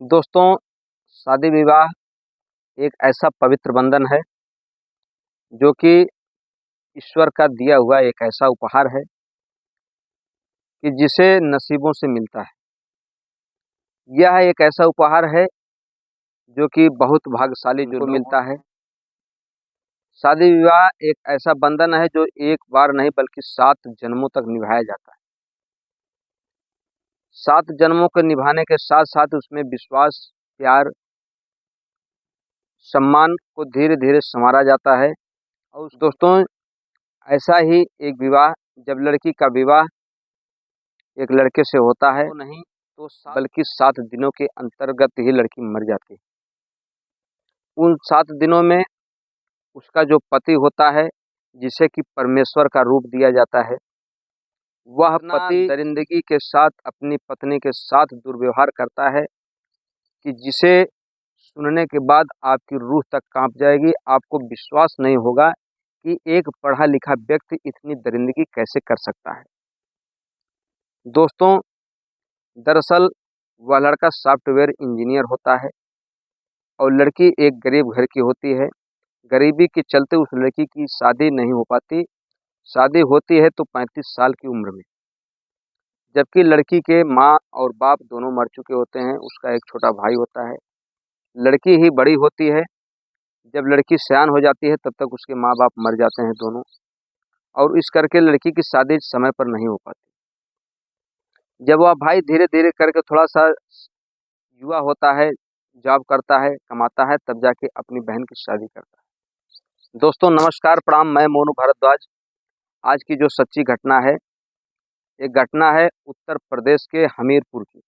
दोस्तों, शादी विवाह एक ऐसा पवित्र बंधन है जो कि ईश्वर का दिया हुआ एक ऐसा उपहार है कि जिसे नसीबों से मिलता है। यह एक ऐसा उपहार है जो कि बहुत भाग्यशाली जो को मिलता है। शादी विवाह एक ऐसा बंधन है जो एक बार नहीं बल्कि 7 जन्मों तक निभाया जाता है। 7 जन्मों को निभाने के साथ-साथ उसमें विश्वास, प्यार, सम्मान को धीरे-धीरे सँवारा जाता है। और दोस्तों, ऐसा ही एक विवाह जब लड़की का विवाह एक लड़के से होता है तो नहीं तो बल्कि 7 दिनों के अंतर्गत ही लड़की मर जाती है। उन 7 दिनों में उसका जो पति होता है, जिसे कि परमेश्वर का रूप दिया जाता है, वह पति दरिंदगी के साथ अपनी पत्नी के साथ दुर्व्यवहार करता है कि जिसे सुनने के बाद आपकी रूह तक कांप जाएगी। आपको विश्वास नहीं होगा कि एक पढ़ा लिखा व्यक्ति इतनी दरिंदगी कैसे कर सकता है। दोस्तों, दरअसल वह लड़का सॉफ्टवेयर इंजीनियर होता है और लड़की एक गरीब घर की होती है। गरीबी के चलते उस लड़की की शादी नहीं हो पाती। शादी होती है तो 35 साल की उम्र में, जबकि लड़की के माँ और बाप दोनों मर चुके होते हैं। उसका एक छोटा भाई होता है। लड़की ही बड़ी होती है। जब लड़की सयान हो जाती है तब तक उसके माँ बाप मर जाते हैं दोनों, और इस करके लड़की की शादी समय पर नहीं हो पाती। जब वह भाई धीरे धीरे करके थोड़ा सा युवा होता है, जॉब करता है, कमाता है, तब जाके अपनी बहन की शादी करता है। दोस्तों नमस्कार, प्रणाम। मैं मोनू भारद्वाज। आज की जो सच्ची घटना है, एक घटना है उत्तर प्रदेश के हमीरपुर की।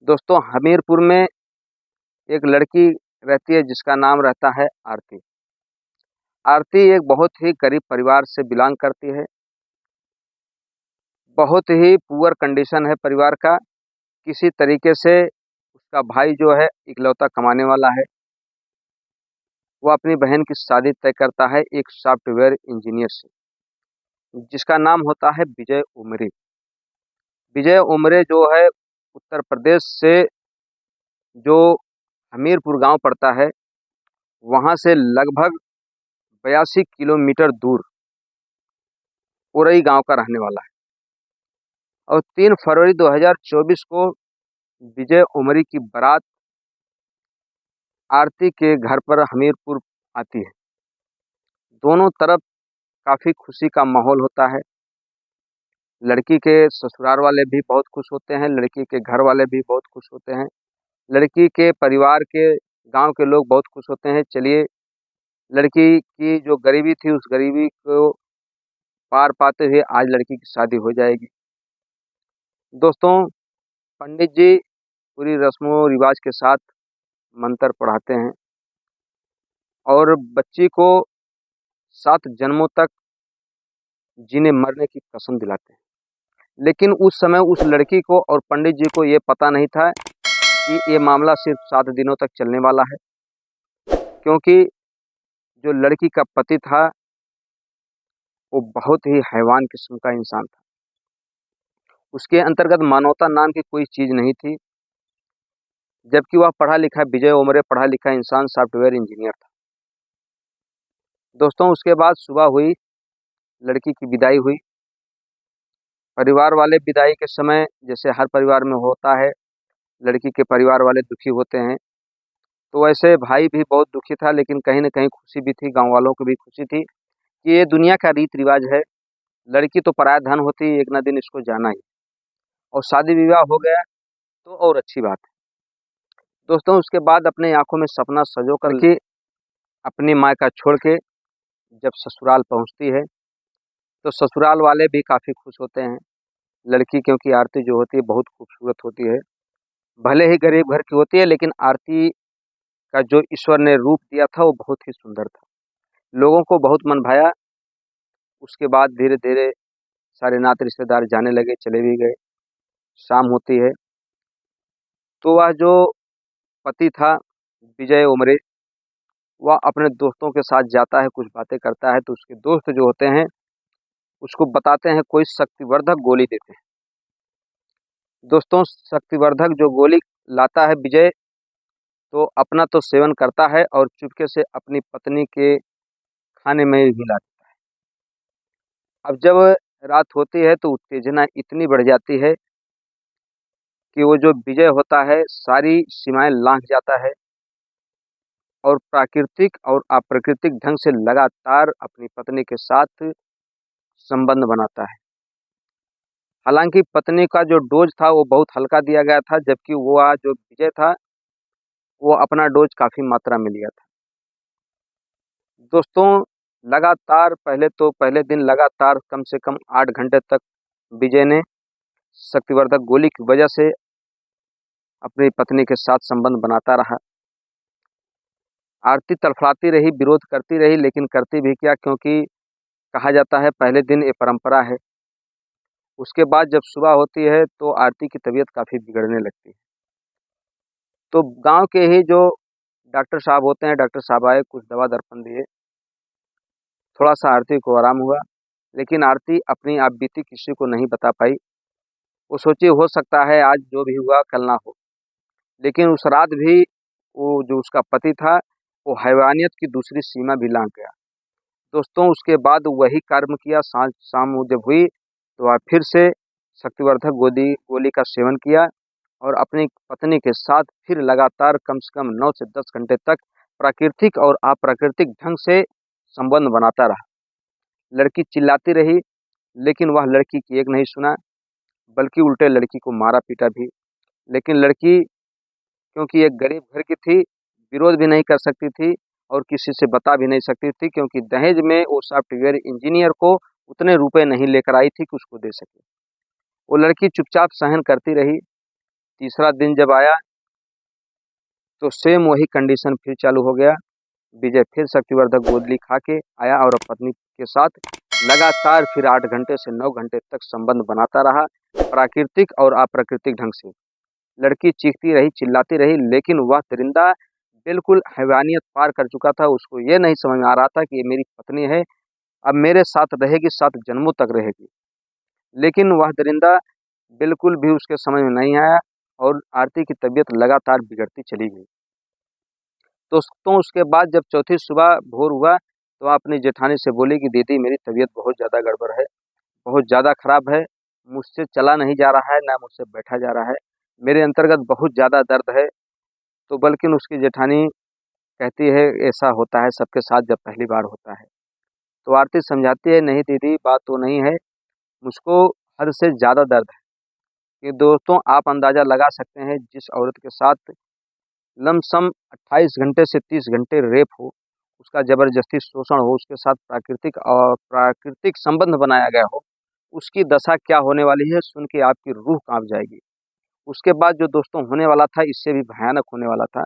दोस्तों, हमीरपुर में एक लड़की रहती है जिसका नाम रहता है आरती। आरती एक बहुत ही गरीब परिवार से बिलोंग करती है। बहुत ही पुअर कंडीशन है परिवार का। किसी तरीके से उसका भाई जो है इकलौता कमाने वाला है। वो अपनी बहन की शादी तय करता है एक सॉफ्टवेयर इंजीनियर से, जिसका नाम होता है विजय उमरे। विजय उमरे जो है उत्तर प्रदेश से जो हमीरपुर गांव पड़ता है, वहां से लगभग 82 किलोमीटर दूर उरई गांव का रहने वाला है। और 3 फरवरी 2024 को विजय उमरी की बारात आरती के घर पर हमीरपुर आती है। दोनों तरफ काफ़ी खुशी का माहौल होता है। लड़की के ससुराल वाले भी बहुत खुश होते हैं, लड़की के घर वाले भी बहुत खुश होते हैं, लड़की के परिवार के गांव के लोग बहुत खुश होते हैं। चलिए, लड़की की जो गरीबी थी उस गरीबी को पार पाते हुए आज लड़की की शादी हो जाएगी। दोस्तों, पंडित जी पूरी रस्मों रिवाज के साथ मंत्र पढ़ाते हैं और बच्ची को 7 जन्मों तक जीने मरने की कसम दिलाते हैं। लेकिन उस समय उस लड़की को और पंडित जी को ये पता नहीं था कि ये मामला सिर्फ 7 दिनों तक चलने वाला है, क्योंकि जो लड़की का पति था वो बहुत ही हैवान किस्म का इंसान था। उसके अंतर्गत मानवता नाम की कोई चीज़ नहीं थी, जबकि वह पढ़ा लिखा विजय उमरे पढ़ा लिखा इंसान सॉफ्टवेयर इंजीनियर था। दोस्तों, उसके बाद सुबह हुई, लड़की की विदाई हुई। परिवार वाले विदाई के समय, जैसे हर परिवार में होता है, लड़की के परिवार वाले दुखी होते हैं। तो वैसे भाई भी बहुत दुखी था, लेकिन कहीं न कहीं खुशी भी थी, गाँव वालों को भी खुशी थी कि ये दुनिया का रीत-रिवाज है। लड़की तो पराया धन होती है, एक ना दिन इसको जाना ही। और शादी विवाह हो गया तो और अच्छी बात है। दोस्तों, उसके बाद अपने आँखों में सपना सँजो कर के अपनी मायका छोड़ के जब ससुराल पहुँचती है, तो ससुराल वाले भी काफ़ी खुश होते हैं। लड़की, क्योंकि आरती जो होती है बहुत खूबसूरत होती है। भले ही गरीब घर की होती है, लेकिन आरती का जो ईश्वर ने रूप दिया था वो बहुत ही सुंदर था। लोगों को बहुत मन भाया। उसके बाद धीरे-धीरे सारे नाते रिश्तेदार जाने लगे, चले भी गए। शाम होती है तो वह जो पति था विजय उमरे, वह अपने दोस्तों के साथ जाता है, कुछ बातें करता है, तो उसके दोस्त जो होते हैं उसको बताते हैं कोई शक्तिवर्धक गोली देते हैं। दोस्तों, शक्तिवर्धक जो गोली लाता है विजय तो अपना तो सेवन करता है और चुपके से अपनी पत्नी के खाने में भी लाता है। अब जब रात होती है तो उत्तेजना इतनी बढ़ जाती है कि वो जो विजय होता है सारी सीमाएं लांघ जाता है और प्राकृतिक और अप्राकृतिक ढंग से लगातार अपनी पत्नी के साथ संबंध बनाता है। हालांकि पत्नी का जो डोज था वो बहुत हल्का दिया गया था, जबकि वो जो विजय था वो अपना डोज काफ़ी मात्रा में लिया था। दोस्तों, लगातार पहले दिन लगातार कम से कम 8 घंटे तक विजय ने शक्तिवर्धक गोली की वजह से अपनी पत्नी के साथ संबंध बनाता रहा। आरती तड़फड़ाती रही, विरोध करती रही, लेकिन करती भी क्या, क्योंकि कहा जाता है पहले दिन ये परंपरा है। उसके बाद जब सुबह होती है तो आरती की तबीयत काफ़ी बिगड़ने लगती है। तो गांव के ही जो डॉक्टर साहब होते हैं, डॉक्टर साहब आए, कुछ दवा दर्पण दिए, थोड़ा सा आरती को आराम हुआ। लेकिन आरती अपनी आप बीती किसी को नहीं बता पाई। वो सोची हो सकता है आज जो भी हुआ कल ना हो। लेकिन उस रात भी वो जो उसका पति था वो हैवानियत की दूसरी सीमा भी लांघ गया। दोस्तों, उसके बाद वही कर्म किया। सांझ शाम जब हुई तो वह फिर से शक्तिवर्धक गोली का सेवन किया और अपनी पत्नी के साथ फिर लगातार कम से कम 9 से 10 घंटे तक प्राकृतिक और अप्राकृतिक ढंग से संबंध बनाता रहा। लड़की चिल्लाती रही, लेकिन वह लड़की की एक नहीं सुना, बल्कि उल्टे लड़की को मारा पीटा भी। लेकिन लड़की, क्योंकि एक गरीब घर की थी, विरोध भी नहीं कर सकती थी और किसी से बता भी नहीं सकती थी, क्योंकि दहेज में वो सॉफ्टवेयर इंजीनियर को उतने रुपए नहीं लेकर आई थी कि उसको दे सके। वो लड़की चुपचाप सहन करती रही। तीसरा दिन जब आया तो सेम वही कंडीशन फिर चालू हो गया। विजय फिर शक्तिवर्धक गोली खा के आया और पत्नी के साथ लगातार फिर 8 घंटे से 9 घंटे तक संबंध बनाता रहा, प्राकृतिक और अप्राकृतिक ढंग से। लड़की चीखती रही, चिल्लाती रही, लेकिन वह दरिंदा बिल्कुल हैवानियत पार कर चुका था। उसको ये नहीं समझ में आ रहा था कि ये मेरी पत्नी है, अब मेरे साथ रहेगी, 7 जन्मों तक रहेगी। लेकिन वह दरिंदा बिल्कुल भी उसके समझ में नहीं आया और आरती की तबीयत लगातार बिगड़ती चली गई। दोस्तों, उसके बाद जब चौथी सुबह भोर हुआ तो वह अपनी जेठानी से बोली कि दीदी, मेरी तबीयत बहुत ज़्यादा गड़बड़ है, बहुत ज़्यादा ख़राब है, मुझसे चला नहीं जा रहा है, ना मुझसे बैठा जा रहा है, मेरे अंतर्गत बहुत ज़्यादा दर्द है। तो बल्कि उसकी जेठानी कहती है ऐसा होता है सबके साथ जब पहली बार होता है। तो आरती समझाती है, नहीं दीदी, बात तो नहीं है, मुझको हद से ज़्यादा दर्द है। ये दोस्तों, आप अंदाज़ा लगा सकते हैं, जिस औरत के साथ लमसम 28 घंटे से 30 घंटे रेप हो, उसका ज़बरदस्ती शोषण हो, उसके साथ प्राकृतिक संबंध बनाया गया हो, उसकी दशा क्या होने वाली है, सुन के आपकी रूह काँप जाएगी। उसके बाद जो दोस्तों होने वाला था, इससे भी भयानक होने वाला था,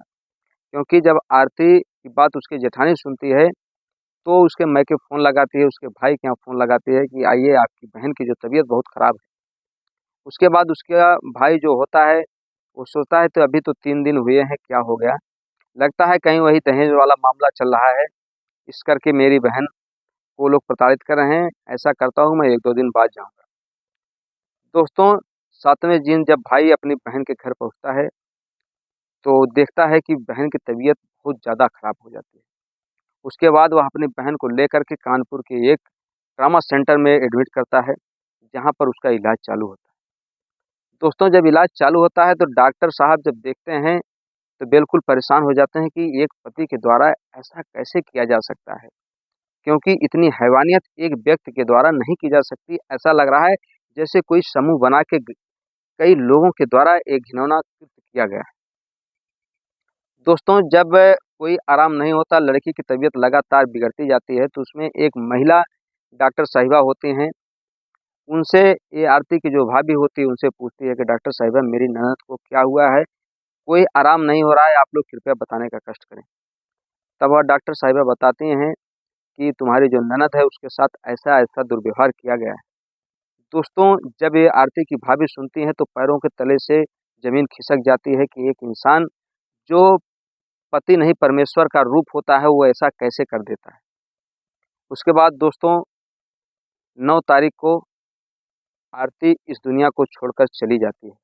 क्योंकि जब आरती की बात उसकी जेठानी सुनती है तो उसके मायके फ़ोन लगाती है, उसके भाई के यहाँ फ़ोन लगाती है कि आइए, आपकी बहन की जो तबीयत बहुत ख़राब है। उसके बाद उसका भाई जो होता है, वो सोचता है तो अभी तो 3 दिन हुए हैं, क्या हो गया? लगता है कहीं वही दहेज वाला मामला चल रहा है, इस करके मेरी बहन को लोग प्रताड़ित कर रहे हैं, ऐसा करता हूँ, मैं 1-2 दिन बाद जाऊँगा। दोस्तों, 7वें दिन जब भाई अपनी बहन के घर पहुँचता है, तो देखता है कि बहन की तबीयत बहुत ज़्यादा ख़राब हो जाती है। उसके बाद वह अपनी बहन को लेकर के कानपुर के एक ट्रॉमा सेंटर में एडमिट करता है, जहाँ पर उसका इलाज चालू होता है। दोस्तों, जब इलाज चालू होता है तो डॉक्टर साहब जब देखते हैं तो बिल्कुल परेशान हो जाते हैं कि एक पति के द्वारा ऐसा कैसे किया जा सकता है, क्योंकि इतनी हैवानियत एक व्यक्ति के द्वारा नहीं की जा सकती। ऐसा लग रहा है जैसे कोई समूह बना के कई लोगों के द्वारा एक घिनौना कृत्य किया गया है। दोस्तों, जब कोई आराम नहीं होता, लड़की की तबीयत लगातार बिगड़ती जाती है, तो उसमें एक महिला डॉक्टर साहिबा होती हैं। उनसे ये आरती की जो भाभी होती है, उनसे पूछती है कि डॉक्टर साहिबा, मेरी ननद को क्या हुआ है? कोई आराम नहीं हो रहा है, आप लोग कृपया बताने का कष्ट करें। तब वह डॉक्टर साहिबा बताती हैं कि तुम्हारी जो ननद है, उसके साथ ऐसा-ऐसा दुर्व्यवहार किया गया है। दोस्तों, जब ये आरती की भाभी सुनती हैं, तो पैरों के तले से ज़मीन खिसक जाती है कि एक इंसान जो पति नहीं परमेश्वर का रूप होता है, वो ऐसा कैसे कर देता है। उसके बाद दोस्तों, 9 तारीख को आरती इस दुनिया को छोड़कर चली जाती है।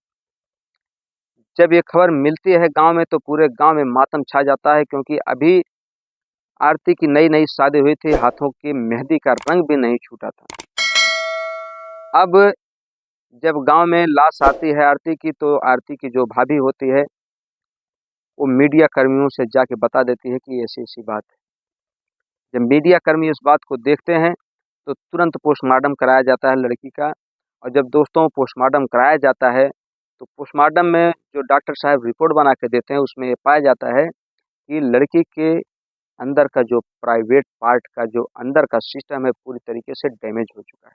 जब ये खबर मिलती है गांव में तो पूरे गांव में मातम छा जाता है, क्योंकि अभी आरती की नई नई शादी हुई थी, हाथों की मेहंदी का रंग भी नहीं छूटा था। अब जब गांव में लाश आती है आरती की, तो आरती की जो भाभी होती है वो मीडिया कर्मियों से जाके बता देती है कि ऐसी ऐसी बात है। जब मीडिया कर्मी इस बात को देखते हैं तो तुरंत पोस्टमार्टम कराया जाता है लड़की का। और जब दोस्तों पोस्टमार्टम कराया जाता है तो पोस्टमार्टम में जो डॉक्टर साहब रिपोर्ट बना के देते हैं उसमें ये पाया जाता है कि लड़की के अंदर का जो प्राइवेट पार्ट का जो अंदर का सिस्टम है पूरी तरीके से डैमेज हो चुका है।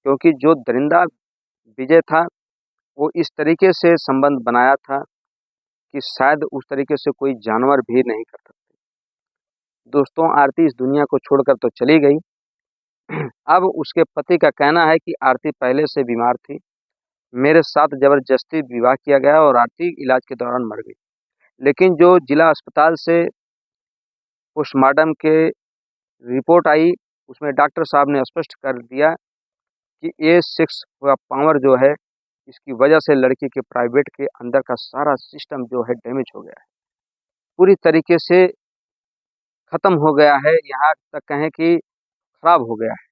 क्योंकि जो दरिंदा विजय था वो इस तरीके से संबंध बनाया था कि शायद उस तरीके से कोई जानवर भी नहीं कर सकते। दोस्तों आरती इस दुनिया को छोड़कर तो चली गई। अब उसके पति का कहना है कि आरती पहले से बीमार थी, मेरे साथ जबरदस्ती विवाह किया गया और आरती इलाज के दौरान मर गई। लेकिन जो जिला अस्पताल से पोस्टमार्टम के रिपोर्ट आई उसमें डॉक्टर साहब ने स्पष्ट कर दिया कि ये सेक्स का पावर जो है इसकी वजह से लड़की के प्राइवेट के अंदर का सारा सिस्टम जो है डैमेज हो गया है, पूरी तरीके से खत्म हो गया है, यहाँ तक कहें कि खराब हो गया है।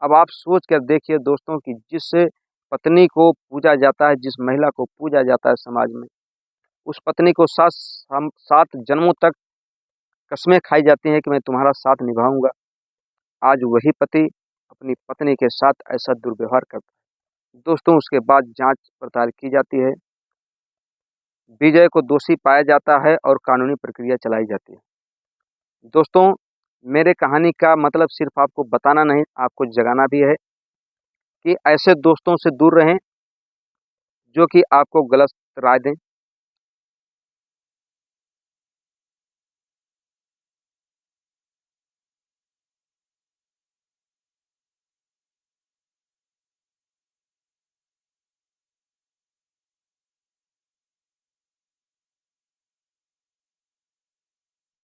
अब आप सोच कर देखिए दोस्तों कि जिस पत्नी को पूजा जाता है, जिस महिला को पूजा जाता है समाज में, उस पत्नी को 7 जन्मों तक कस्में खाई जाती हैं कि मैं तुम्हारा साथ निभाऊंगा। आज वही पति अपनी पत्नी के साथ ऐसा दुर्व्यवहार करता है। दोस्तों उसके बाद जांच पड़ताल की जाती है, विजय को दोषी पाया जाता है और कानूनी प्रक्रिया चलाई जाती है। दोस्तों मेरे कहानी का मतलब सिर्फ आपको बताना नहीं, आपको जगाना भी है कि ऐसे दोस्तों से दूर रहें जो कि आपको गलत राय दें।